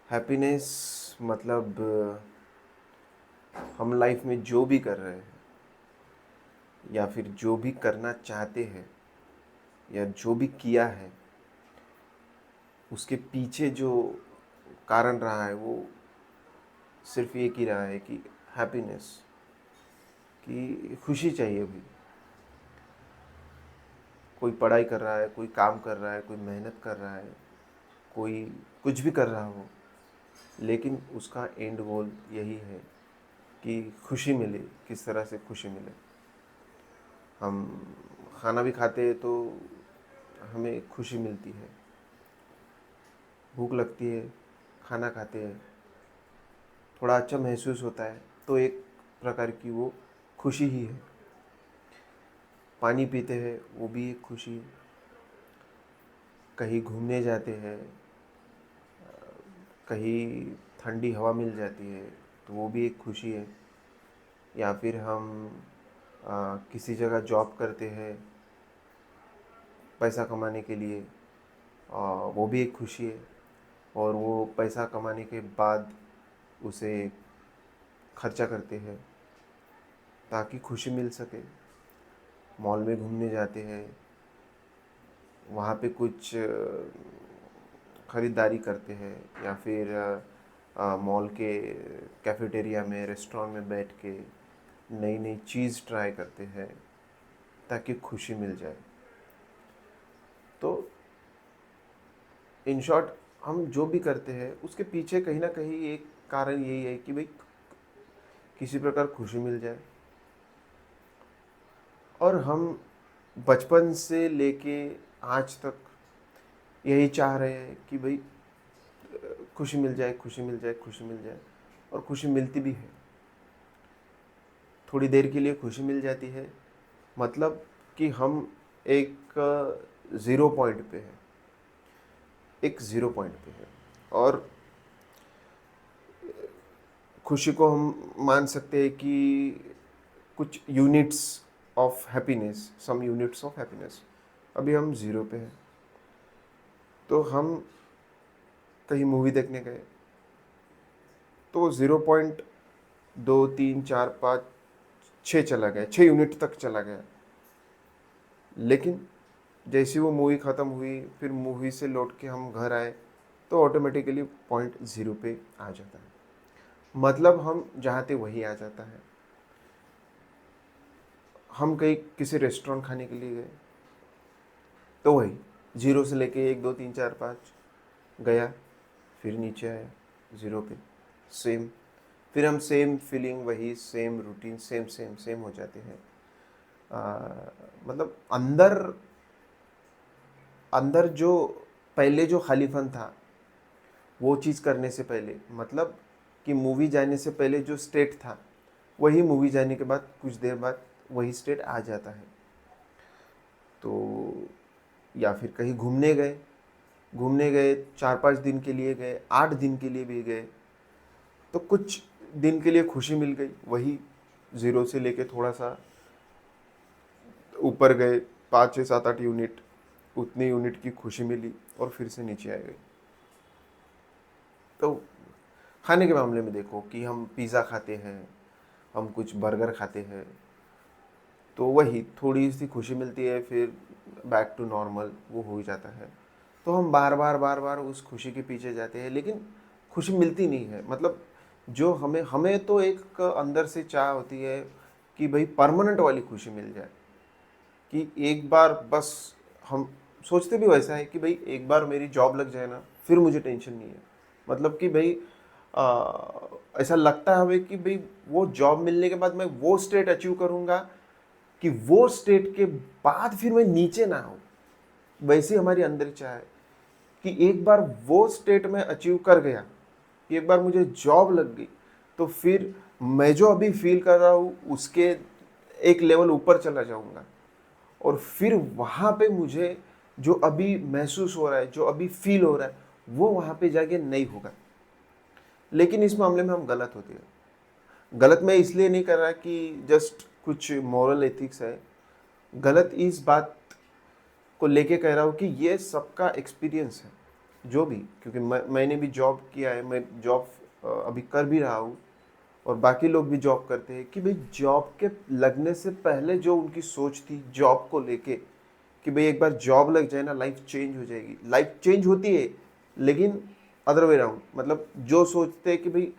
Happiness मतलब हम life में जो भी कर रहे हैं या फिर जो भी करना चाहते हैं या जो भी किया है उसके पीछे जो कारण रहा है वो सिर्फ एक ही रहा है कि हैप्पीनेस, कि खुशी चाहिए भी। कोई पढ़ाई कर रहा है, कोई काम कर रहा है, कोई मेहनत कर रहा है, कोई कुछ भी कर रहा हो, लेकिन उसका एंड गोल यही है कि खुशी मिले। किस तरह से खुशी मिले? हम खाना भी खाते हैं तो हमें खुशी मिलती है, भूख लगती है, खाना खाते हैं, थोड़ा अच्छा महसूस होता है, तो एक प्रकार की वो खुशी ही है। पानी पीते हैं वो भी एक खुशी है। कहीं घूमने जाते हैं, कहीं ठंडी हवा मिल जाती है तो वो भी एक खुशी है। या फिर हम किसी जगह जॉब करते हैं पैसा कमाने के लिए, वो भी एक खुशी है। और वो पैसा कमाने के बाद उसे खर्चा करते हैं ताकि खुशी मिल सके। मॉल में घूमने जाते हैं, वहाँ पे कुछ ख़रीदारी करते हैं या फिर मॉल के कैफेटेरिया में, रेस्टोरेंट में बैठ के नई नई चीज़ ट्राई करते हैं ताकि खुशी मिल जाए। तो इन शॉर्ट, हम जो भी करते हैं उसके पीछे कहीं ना कहीं एक कारण यही है कि भाई किसी प्रकार खुशी मिल जाए। और हम बचपन से लेके आज तक यही चाह रहे हैं कि भाई खुशी मिल जाए, खुशी मिल जाए, खुशी मिल जाए। और खुशी मिलती भी है, थोड़ी देर के लिए खुशी मिल जाती है। मतलब कि हम एक ज़ीरो पॉइंट पे हैं, एक ज़ीरो पॉइंट पे है। और खुशी को हम मान सकते हैं कि कुछ units of happiness, some units of happiness. अभी हम ज़ीरो पे हैं, तो हम कहीं मूवी देखने गए तो 0.2 3 4 5 6 चला गया, 6 यूनिट तक चला गया। लेकिन जैसी वो मूवी ख़त्म हुई, फिर मूवी से लौट के हम घर आए तो ऑटोमेटिकली पॉइंट ज़ीरो पे आ जाता है। मतलब हम जहाँ थे वही आ जाता है। हम कहीं किसी रेस्टोरेंट खाने के लिए गए तो वही ज़ीरो से लेके 1 2 3 4 5 गया, फिर नीचे आया ज़ीरो पे, सेम। फिर हम सेम फीलिंग, वही same routine, same same same हो जाते हैं। मतलब अंदर अंदर जो पहले जो खालीपन था वो चीज़ करने से पहले, मतलब कि मूवी जाने से पहले जो स्टेट था वही मूवी जाने के बाद कुछ देर बाद वही स्टेट आ जाता है। तो या फिर कहीं घूमने गए 4 5 दिन के लिए गए, 8 दिन के लिए भी गए, तो कुछ दिन के लिए खुशी मिल गई, वही ज़ीरो से लेके थोड़ा सा ऊपर गए, 5 6 7 8 यूनिट, उतनी यूनिट की खुशी मिली और फिर से नीचे आ गई। तो खाने के मामले में देखो कि हम पिज़्ज़ा खाते हैं, हम कुछ बर्गर खाते हैं, तो वही थोड़ी सी खुशी मिलती है, फिर बैक टू नॉर्मल वो हो ही जाता है। तो हम बार बार उस खुशी के पीछे जाते हैं, लेकिन खुशी मिलती नहीं है। मतलब जो हमें हमें तो एक अंदर से चाह होती है कि भाई परमानेंट वाली खुशी मिल जाए, कि एक बार बस, हम सोचते भी वैसा है कि भाई एक बार मेरी जॉब लग जाए ना, फिर मुझे टेंशन नहीं है। मतलब कि भाई ऐसा लगता है हमें कि भाई वो जॉब मिलने के बाद मैं वो स्टेट अचीव करूँगा कि वो स्टेट के बाद फिर मैं नीचे ना आऊँ। वैसी हमारी अंदर चाह है कि एक बार वो स्टेट में अचीव कर गया, कि एक बार मुझे जॉब लग गई, तो फिर मैं जो अभी फील कर रहा हूँ उसके एक लेवल ऊपर चला जाऊँगा। और फिर वहाँ पे मुझे जो अभी महसूस हो रहा है, जो अभी फील हो रहा है, वो वहाँ पे जाके नहीं होगा। लेकिन इस मामले में हम गलत होते हैं। गलत मैं इसलिए नहीं कर रहा कि जस्ट कुछ मॉरल एथिक्स है, गलत इस बात को लेके कह रहा हूँ कि ये सबका एक्सपीरियंस है। जो भी, क्योंकि मैंने भी जॉब किया है, मैं जॉब अभी कर भी रहा हूँ, और बाकी लोग भी जॉब करते हैं, कि भाई जॉब के लगने से पहले जो उनकी सोच थी जॉब को लेके, कि भाई एक बार जॉब लग जाए ना लाइफ चेंज हो जाएगी। लाइफ चेंज होती है, लेकिन अदर वे राउंड, मतलब जो सोचते हैं कि भाई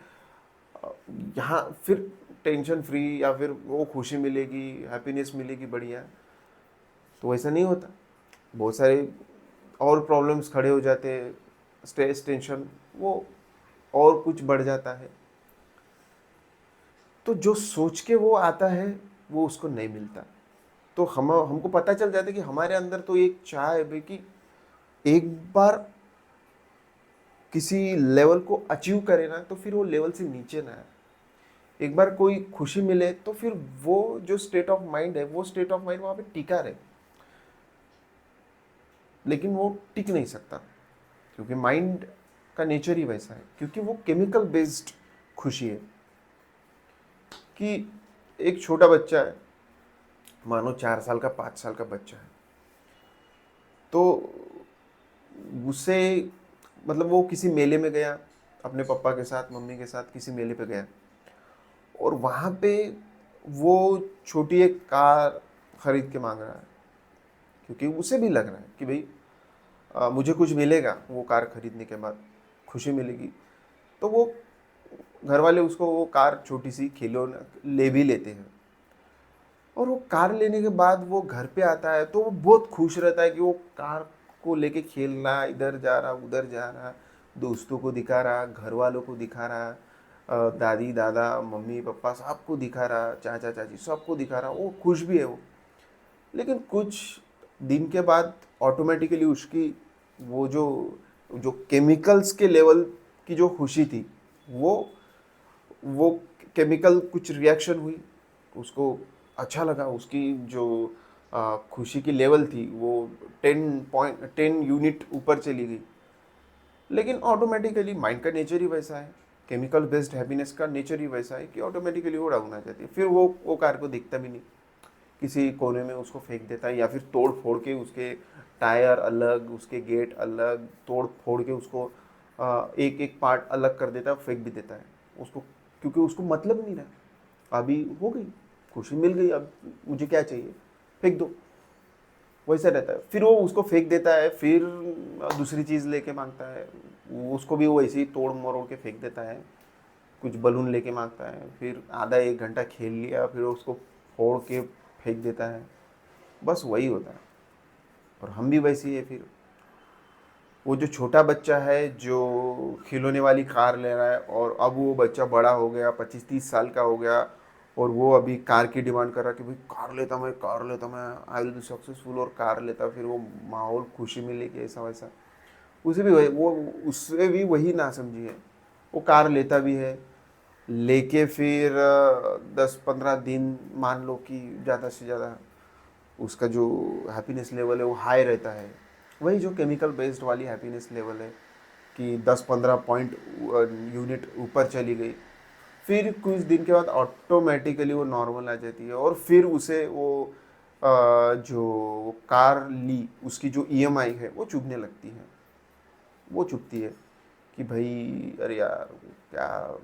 यहाँ फिर टेंशन फ्री या फिर वो खुशी मिलेगी, हैप्पीनेस मिलेगी बढ़िया, तो वैसा नहीं होता। बहुत सारे और प्रॉब्लम्स खड़े हो जाते हैं, स्ट्रेस, टेंशन, वो और कुछ बढ़ जाता है। तो जो सोच के वो आता है वो उसको नहीं मिलता। तो हमको पता चल जाता है कि हमारे अंदर तो एक चाह है भाई कि एक बार किसी लेवल को अचीव करे ना, तो फिर वो लेवल से नीचे ना आए। एक बार कोई खुशी मिले तो फिर वो जो स्टेट ऑफ माइंड है, वो स्टेट ऑफ माइंड वहाँ पे टिका रहे। लेकिन वो टिक नहीं सकता, क्योंकि माइंड का नेचर ही वैसा है, क्योंकि वो केमिकल बेस्ड खुशी है। कि एक छोटा बच्चा है, मानो 4 साल का, 5 साल का बच्चा है, तो उसे, मतलब वो किसी मेले में गया, अपने पापा के साथ, मम्मी के साथ किसी मेले पे गया, और वहाँ पे वो छोटी एक कार खरीद के मांग रहा है, क्योंकि उसे भी लग रहा है कि भाई मुझे कुछ मिलेगा वो कार खरीदने के बाद, खुशी मिलेगी। तो वो घर वाले उसको वो कार, छोटी सी खिलौना, ले भी लेते हैं। और वो कार लेने के बाद वो घर पे आता है तो वो बहुत खुश रहता है कि वो कार को लेके खेलना, इधर जा रहा उधर जा रहा, दोस्तों को दिखा रहा, घर वालों को दिखा रहा, दादी दादा मम्मी पापा सबको दिखा रहा, चाचा चाची सबको दिखा रहा, वो खुश भी है वो। लेकिन कुछ दिन के बाद ऑटोमेटिकली उसकी वो जो जो केमिकल्स के लेवल की जो खुशी थी, वो वो केमिकल कुछ रिएक्शन हुई, उसको अच्छा लगा, उसकी जो खुशी की लेवल थी वो 10 यूनिट ऊपर चली गई। लेकिन ऑटोमेटिकली माइंड का नेचर ही वैसा है, केमिकल बेस्ड हैप्पीनेस का नेचर ही वैसा है कि ऑटोमेटिकली वो डाउन आ जाती है। फिर वो कार को दिखता भी नहीं, किसी कोने में उसको फेंक देता है, या फिर तोड़ फोड़ के उसके टायर अलग, उसके गेट अलग, तोड़ फोड़ के उसको एक एक पार्ट अलग कर देता है, फेंक भी देता है उसको, क्योंकि उसको मतलब नहीं रहा। अभी हो गई, खुशी मिल गई, अब मुझे क्या चाहिए, फेंक दो, वैसा रहता है। फिर वो उसको फेंक देता है, फिर दूसरी चीज़ लेके मांगता है, उसको भी वो ऐसे ही तोड़ मरोड़ के फेंक देता है। कुछ बलून लेके मांगता है, फिर आधा एक घंटा खेल लिया, फिर उसको फोड़ के फेंक देता है। बस वही होता है। और हम भी वैसे ही है। फिर वो जो छोटा बच्चा है जो खिलौने वाली कार ले रहा है, और अब वो बच्चा बड़ा हो गया, 25-30 साल का हो गया, और वो अभी कार की डिमांड कर रहा है कि भाई कार लेता मैं, कार लेता मैं, आई विल बी सक्सेसफुल, और कार लेता। फिर वो माहौल खुशी मिलेगी, ऐसा वैसा। उसे भी वही, वो उससे भी वही ना समझिए, वो कार लेता भी है, लेके फिर 10-15 दिन मान लो कि ज़्यादा से ज़्यादा उसका जो हैप्पीनेस लेवल है वो हाई रहता है। वही जो केमिकल बेस्ड वाली हैप्पीनेस लेवल है, कि 10-15 पॉइंट यूनिट ऊपर चली गई, फिर कुछ दिन के बाद ऑटोमेटिकली वो नॉर्मल आ जाती है। और फिर उसे वो जो कार ली उसकी जो ईएमआई है वो चुभने लगती है। वो चुभती है कि भाई अरे यार, क्या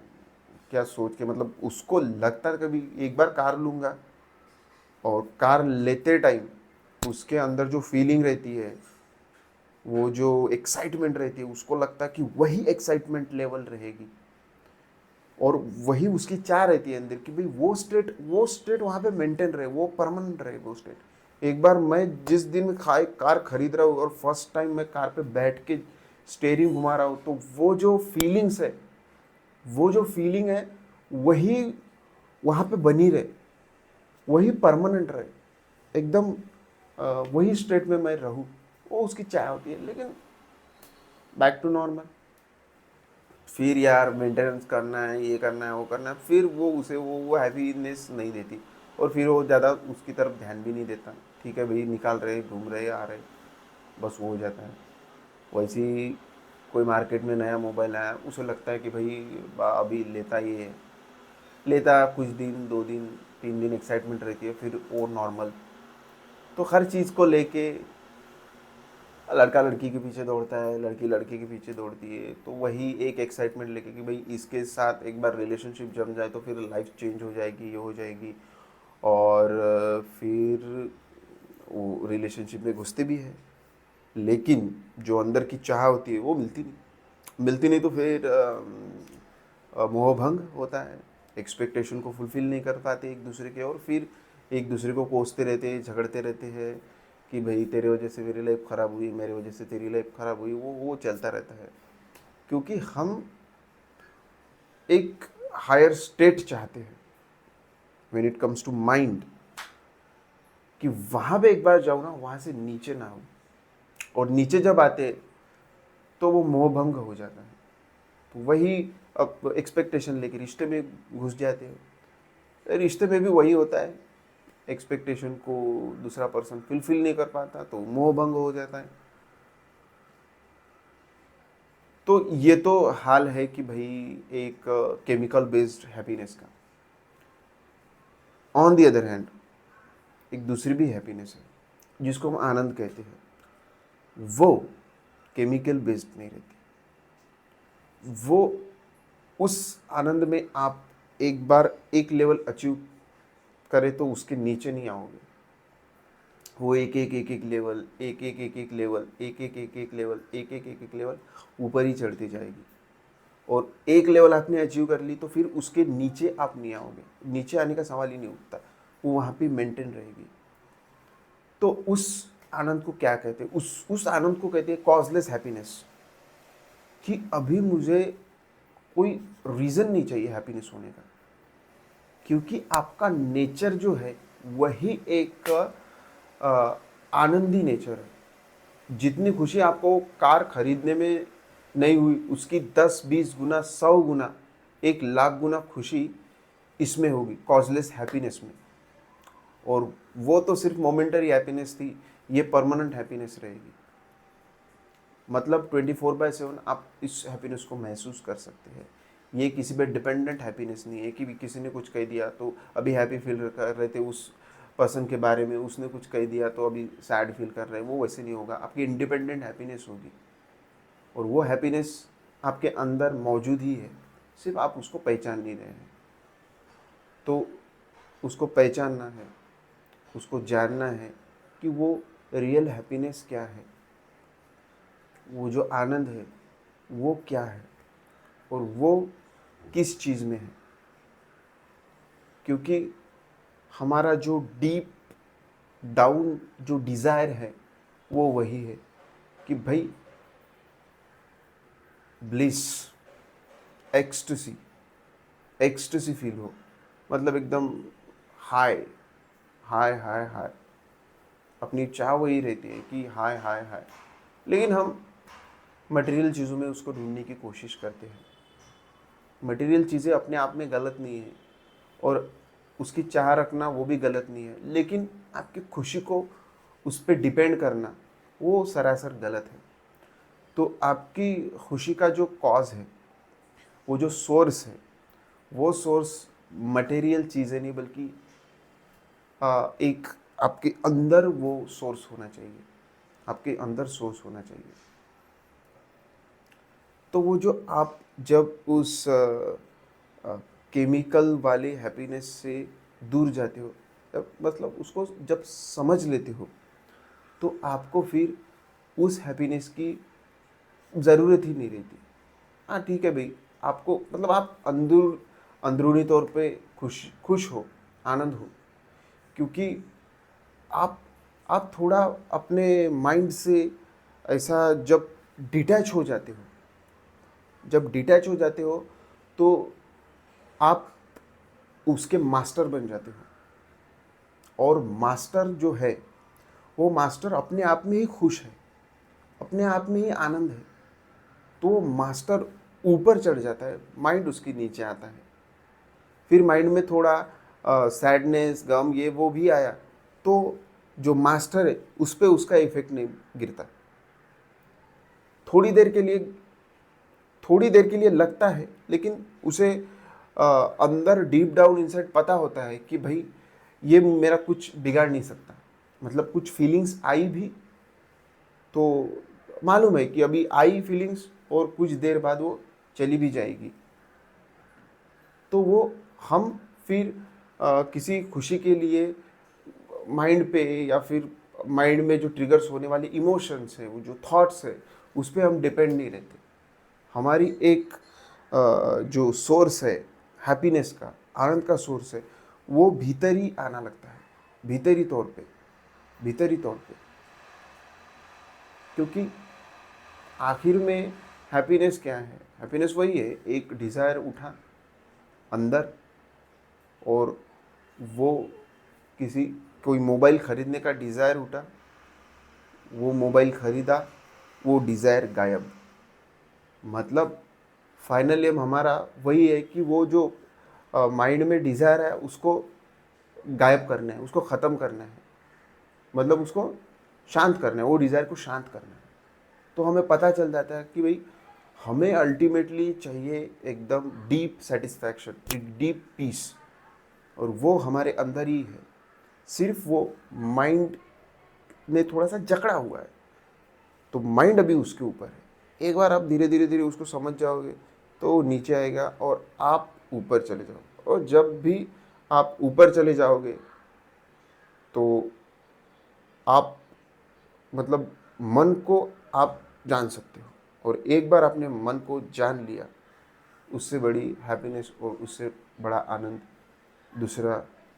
क्या सोच के, मतलब उसको लगता है कभी एक बार कार लूँगा, और कार लेते टाइम उसके अंदर जो फीलिंग रहती है, वो जो एक्साइटमेंट रहती है, उसको लगता है कि वही एक्साइटमेंट लेवल रहेगी, और वही उसकी चाह रहती है अंदर कि भाई वो स्टेट वहाँ पे मेंटेन रहे, वो परमानेंट रहे वो स्टेट। एक बार मैं जिस दिन कार खरीद रहा हूँ और फर्स्ट टाइम मैं कार पे बैठ के स्टेयरिंग घुमा रहा हूँ, तो वो जो फीलिंग्स है, वो जो फीलिंग है, वही वहाँ पे बनी रहे, वही परमानेंट रहे, एकदम वही स्टेट में मैं रहूँ, वो उसकी चाह होती है। लेकिन बैक टू नॉर्मल, फिर यार मेंटेनेंस करना है, ये करना है, वो करना है, फिर वो उसे वो हैप्पीनेस नहीं देती, और फिर वो ज़्यादा उसकी तरफ ध्यान भी नहीं देता। ठीक है भाई, निकाल रहे, घूम रहे, आ रहे, बस वो हो जाता है। वैसे ही कोई मार्केट में नया मोबाइल आया, उसे लगता है कि भाई अभी लेता ही है, लेता कुछ दिन, 2 दिन, 3 दिन एक्साइटमेंट रहती है, फिर वो नॉर्मल। तो हर चीज़ को लेके लड़का लड़की के पीछे दौड़ता है, लड़की लड़के के पीछे दौड़ती है, तो वही एक एक्साइटमेंट लेके कि भाई इसके साथ एक बार रिलेशनशिप जम जाए तो फिर लाइफ चेंज हो जाएगी, ये हो जाएगी। और फिर वो रिलेशनशिप में घुसते भी है, लेकिन जो अंदर की चाह होती है वो मिलती नहीं तो फिर मोहभंग होता है, एक्सपेक्टेशन को फुलफिल नहीं कर पाते एक दूसरे के, और फिर एक दूसरे को कोसते रहते हैं, झगड़ते रहते हैं कि भाई तेरे वजह से मेरी लाइफ ख़राब हुई, मेरे वजह से तेरी लाइफ ख़राब हुई, वो चलता रहता है। क्योंकि हम एक हायर स्टेट चाहते हैं when it comes to mind, कि वहाँ पे एक बार जाओ ना, वहाँ से नीचे ना हो, और नीचे जब आते तो वो मोहभंग हो जाता है। तो वही अब एक्सपेक्टेशन लेके रिश्ते में घुस जाते हैं, रिश्ते में भी वही होता है, एक्सपेक्टेशन को दूसरा पर्सन फुलफिल नहीं कर पाता तो मोहभंग हो जाता है। तो ये तो हाल है कि भाई एक केमिकल बेस्ड हैप्पीनेस का। ऑन दी अदर हैंड एक दूसरी भी हैप्पीनेस है जिसको हम आनंद कहते हैं, वो केमिकल बेस्ड नहीं रहती। वो उस आनंद में आप एक बार एक लेवल अचीव करें तो उसके नीचे नहीं आओगे। वो एक एक एक एक लेवल, एक एक एक एक लेवल, एक एक एक एक लेवल, एक एक एक एक लेवल ऊपर ही चढ़ती जाएगी। और एक लेवल आपने अचीव कर ली तो फिर उसके नीचे आप नहीं आओगे, नीचे आने का सवाल ही नहीं उठता, वो वहाँ पे मेंटेन रहेगी। तो उस आनंद को क्या कहते हैं? उस आनंद को कहते हैं कॉजलेस हैप्पीनेस, कि अभी मुझे कोई रीज़न नहीं चाहिए हैप्पीनेस होने का, क्योंकि आपका नेचर जो है वही एक आनंदी नेचर है। जितनी खुशी आपको कार खरीदने में नहीं हुई, उसकी 10-20 गुना, 100 गुना, 1,00,000 गुना खुशी इसमें होगी, कॉजलेस हैप्पीनेस में। और वो तो सिर्फ मोमेंटरी हैप्पीनेस थी, ये परमानेंट हैप्पीनेस रहेगी। मतलब 24/7 आप इस हैप्पीनेस को महसूस कर सकते हैं। ये किसी पे डिपेंडेंट हैप्पीनेस नहीं है कि किसी ने कुछ कह दिया तो अभी हैप्पी फील कर रहे थे उस पर्सन के बारे में, उसने कुछ कह दिया तो अभी सैड फील कर रहे हैं, वो वैसे नहीं होगा। आपकी इंडिपेंडेंट हैप्पीनेस होगी, और वो हैप्पीनेस आपके अंदर मौजूद ही है, सिर्फ आप उसको पहचान नहीं रहे हैं। तो उसको पहचानना है, उसको जानना है कि वो रियल हैप्पीनेस क्या है, वो जो आनंद है वो क्या है, और वो किस चीज़ में है। क्योंकि हमारा जो डीप डाउन जो डिज़ायर है वो वही है कि भाई ब्लिस, एक्सटेसी, एक्सटेसी फील हो, मतलब एकदम हाय हाय हाय हाय। अपनी चाह वही रहती है कि हाय हाय हाय, लेकिन हम मटेरियल चीज़ों में उसको ढूंढने की कोशिश करते हैं। मटेरियल चीज़ें अपने आप में गलत नहीं है, और उसकी चाह रखना वो भी गलत नहीं है, लेकिन आपकी खुशी को उस पर डिपेंड करना वो सरासर गलत है। तो आपकी खुशी का जो कॉज है, वो जो सोर्स है, वो सोर्स मटेरियल चीज़ें नहीं, बल्कि एक आपके अंदर वो सोर्स होना चाहिए, आपके अंदर सोर्स होना चाहिए। तो वो जो आप जब उस केमिकल वाले हैप्पीनेस से दूर जाते हो, तब मतलब उसको जब समझ लेते हो, तो आपको फिर उस हैप्पीनेस की ज़रूरत ही नहीं रहती। हाँ ठीक है भाई, आपको मतलब आप अंदरूनी तौर पे खुश हो, आनंद हो, क्योंकि आप आप थोड़ा अपने माइंड से ऐसा जब डिटैच हो जाते हो, जब डिटैच हो जाते हो तो आप उसके मास्टर बन जाते हो। और मास्टर जो है, वो मास्टर अपने आप में ही खुश है, अपने आप में ही आनंद है। तो मास्टर ऊपर चढ़ जाता है, माइंड उसके नीचे आता है। फिर माइंड में थोड़ा सैडनेस, गम, ये वो भी आया तो जो मास्टर है उस पर उसका इफेक्ट नहीं गिरता। थोड़ी देर के लिए, थोड़ी देर के लिए लगता है, लेकिन उसे अंदर डीप डाउन इनसाइड पता होता है कि भाई ये मेरा कुछ बिगाड़ नहीं सकता। मतलब कुछ फीलिंग्स आई भी तो मालूम है कि अभी आई फीलिंग्स और कुछ देर बाद वो चली भी जाएगी। तो वो हम फिर किसी खुशी के लिए माइंड पे या फिर माइंड में जो ट्रिगर्स होने वाले इमोशंस है, वो जो थॉट्स है, उस पर हम डिपेंड नहीं रहते। हमारी एक जो सोर्स है हैप्पीनेस का, आनंद का सोर्स है, वो भीतर ही आना लगता है, भीतरी तौर पे, भीतरी तौर पे। क्योंकि आखिर में हैप्पीनेस क्या है? हैप्पीनेस वही है, एक डिज़ायर उठा अंदर, और वो किसी कोई मोबाइल ख़रीदने का डिज़ायर उठा, वो मोबाइल ख़रीदा, वो डिज़ायर गायब। मतलब फाइनल एम हमारा वही है कि वो जो माइंड में डिज़ायर है उसको गायब करना है, उसको ख़त्म करना है, मतलब उसको शांत करना है, वो डिज़ायर को शांत करना है। तो हमें पता चल जाता है कि भाई हमें अल्टीमेटली चाहिए एकदम डीप सेटिस्फैक्शन, एक डीप पीस, और वो हमारे अंदर ही है। सिर्फ वो माइंड में थोड़ा सा जकड़ा हुआ है, तो माइंड अभी उसके ऊपर है। एक बार आप धीरे धीरे धीरे उसको समझ जाओगे तो वो नीचे आएगा और आप ऊपर चले जाओगे। और जब भी आप ऊपर चले जाओगे तो आप, मतलब मन को आप जान सकते हो। और एक बार आपने मन को जान लिया, उससे बड़ी हैप्पीनेस और उससे बड़ा आनंद दूसरा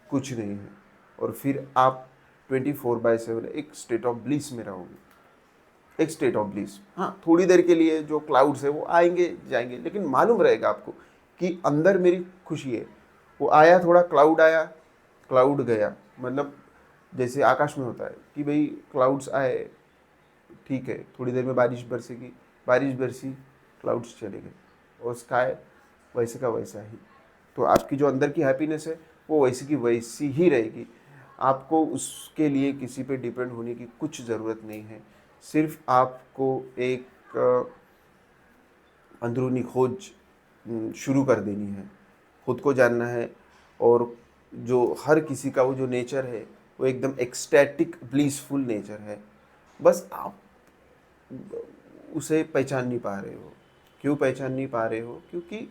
कुछ नहीं है। और फिर आप 24/7 एक स्टेट ऑफ ब्लिस में रहोगे, एक स्टेट ऑफ ब्लिस। हाँ, थोड़ी देर के लिए जो क्लाउड्स है वो आएंगे जाएंगे, लेकिन मालूम रहेगा आपको कि अंदर मेरी खुशी है। वो आया, थोड़ा क्लाउड आया, क्लाउड गया, मतलब जैसे आकाश में होता है कि भाई क्लाउड्स आए, ठीक है, थोड़ी देर में बारिश बरसेगी, बारिश बरसी, क्लाउड्स चले गए, और स्काई वैसे का वैसा ही। तो आपकी जो अंदर की हैप्पीनेस है वो वैसी की वैसी ही रहेगी। आपको उसके लिए किसी पे डिपेंड होने की कुछ ज़रूरत नहीं है। सिर्फ आपको एक अंदरूनी खोज शुरू कर देनी है, खुद को जानना है। और जो हर किसी का वो जो नेचर है वो एकदम एक्सटैटिक ब्लीसफुल नेचर है। बस आप उसे पहचान नहीं पा रहे हो। क्यों पहचान नहीं पा रहे हो? क्योंकि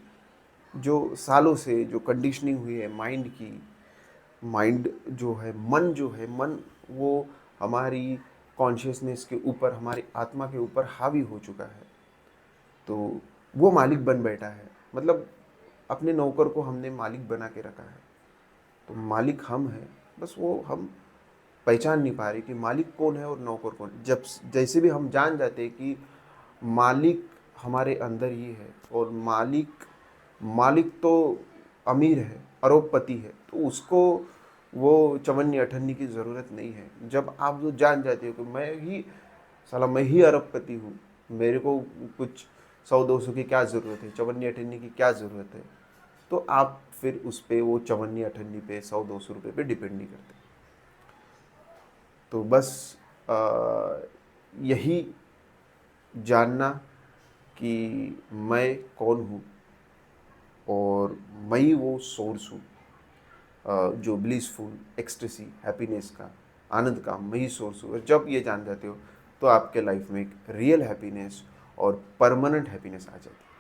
जो सालों से जो कंडीशनिंग हुई है माइंड की, माइंड जो है, मन जो है, मन वो हमारी कॉन्शियसनेस के ऊपर, हमारी आत्मा के ऊपर हावी हो चुका है। तो वो मालिक बन बैठा है, मतलब अपने नौकर को हमने मालिक बना के रखा है। तो मालिक हम हैं, बस वो हम पहचान नहीं पा रहे कि मालिक कौन है और नौकर कौन। जब जैसे भी हम जान जाते हैं कि मालिक हमारे अंदर ही है, और मालिक मालिक तो अमीर है, अरबपति है, तो उसको वो चवन्नी अठन्नी की ज़रूरत नहीं है। जब आप जो जान जाते हो कि मैं ही, साला मैं ही अरबपति हूँ, मेरे को कुछ 100-200 की क्या ज़रूरत है, चवन्नी अठन्नी की क्या ज़रूरत है, तो आप फिर उस पे, वो चवन्नी अठन्नी पे, 100-200 रुपये पे डिपेंड नहीं करते। तो बस यही जानना कि मैं कौन हूँ, और मैं ही वो सोर्स हूँ, जो ब्लिसफुल एक्सटेसी, हैप्पीनेस का, आनंद का मैं ही सोर्स हूँ। और जब ये जान जाते हो तो आपके लाइफ में एक रियल हैप्पीनेस और परमानेंट हैप्पीनेस आ जाती है।